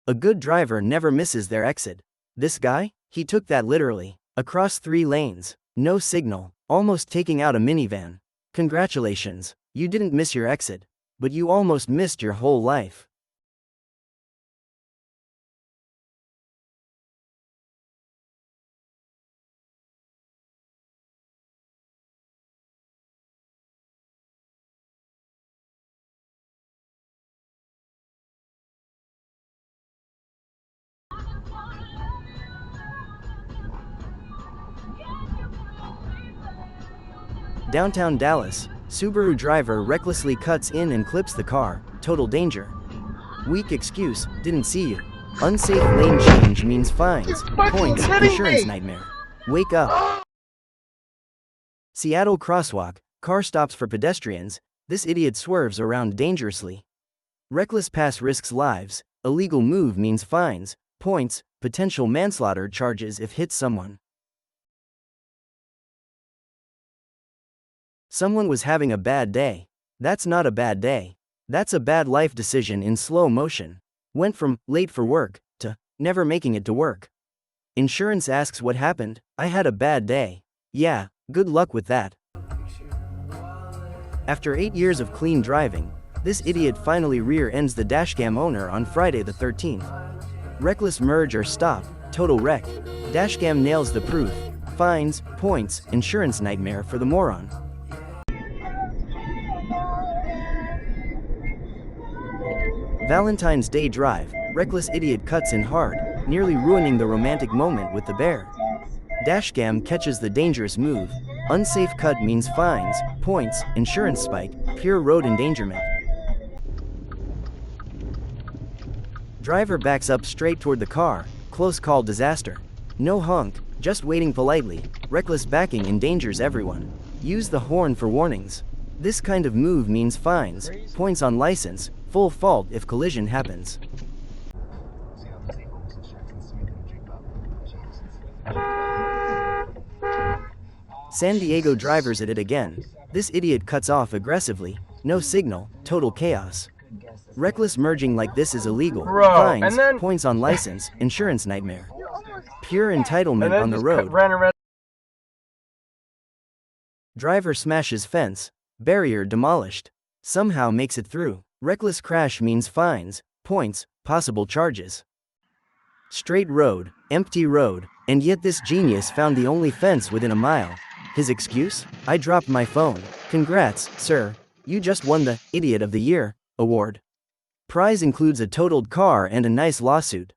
A good driver never misses their exit. This guy? He took that literally. Across 3 lanes. No signal. Almost taking out a minivan. Congratulations, you didn't miss your exit. But you almost missed your whole life. Downtown Dallas, Subaru driver recklessly cuts in and clips the car, total danger. Weak excuse, didn't see you. Unsafe lane change means fines, points, insurance nightmare. Wake up. Seattle crosswalk, car stops for pedestrians, this idiot swerves around dangerously. Reckless pass risks lives, illegal move means fines, points, potential manslaughter charges if hits someone. Someone was having a bad day. That's not a bad day. That's a bad life decision in slow motion. Went from late for work to never making it to work. Insurance asks what happened. I had a bad day. Yeah, good luck with that. After 8 years of clean driving, this idiot finally rear-ends the dashcam owner on Friday the 13th. Reckless merge or stop, total wreck. Dashcam nails the proof. Fines, points, insurance nightmare for the moron. Valentine's Day drive, reckless idiot cuts in hard, nearly ruining the romantic moment with the bear. Dashcam catches the dangerous move. Unsafe cut means fines, points, insurance spike, pure road endangerment. Driver backs up straight toward the car, close call disaster. No honk, just waiting politely. Reckless backing endangers everyone. Use the horn for warnings. This kind of move means fines, points on license, full fault if collision happens. San Diego drivers at it again. This idiot cuts off aggressively. No signal, total chaos. Reckless merging like this is illegal. Fines, points on license, insurance nightmare. Pure entitlement on the road. Driver smashes fence. Barrier demolished. Somehow makes it through. Reckless crash means fines, points, possible charges. Straight road, empty road, and yet this genius found the only fence within a mile. His excuse? I dropped my phone. Congrats, sir. You just won the Idiot of the Year award. Prize includes a totaled car and a nice lawsuit.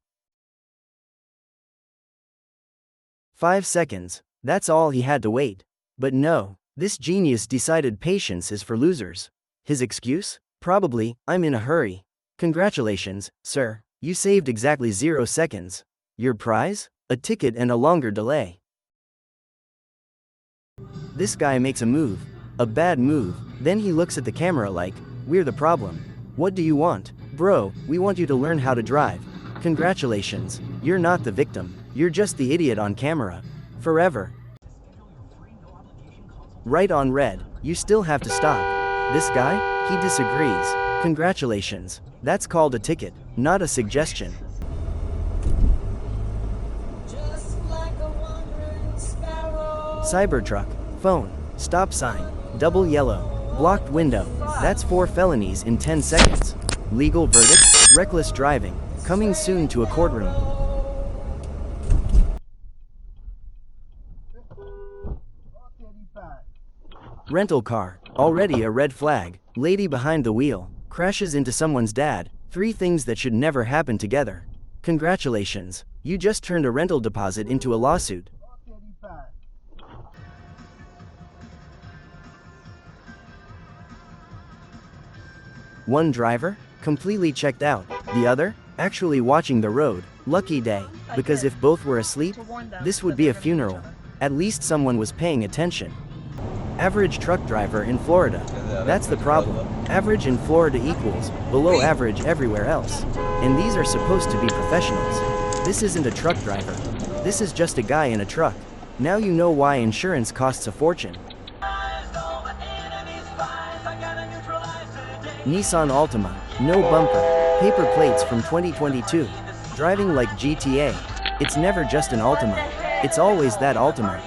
5 seconds. That's all he had to wait. But no, this genius decided patience is for losers. His excuse? Probably, I'm in a hurry. Congratulations, sir. You saved exactly 0 seconds. Your prize? A ticket and a longer delay. This guy makes a move. A bad move. Then he looks at the camera like, we're the problem. What do you want? Bro, we want you to learn how to drive. Congratulations. You're not the victim. You're just the idiot on camera. Forever. Right on red. You still have to stop. This guy? He disagrees. Congratulations. That's called a ticket, not a suggestion. Cybertruck. Phone. Stop sign. Double yellow. Blocked window. That's 4 felonies in 10 seconds. Legal verdict? Reckless driving. Coming soon to a courtroom. Rental car. Already a red flag. Lady behind the wheel. Crashes into someone's dad. 3 things that should never happen together. Congratulations. You just turned a rental deposit into a lawsuit. One driver? Completely checked out. The other? Actually watching the road. Lucky day. Because if both were asleep, this would be a funeral. At least someone was paying attention. Average truck driver in Florida. That's the problem. Average in Florida equals below average everywhere else. And these are supposed to be professionals. This isn't a truck driver. This is just a guy in a truck. Now you know why insurance costs a fortune. Nissan Altima, no bumper, paper plates from 2022. Driving like GTA. It's never just an Altima. It's always that Altima.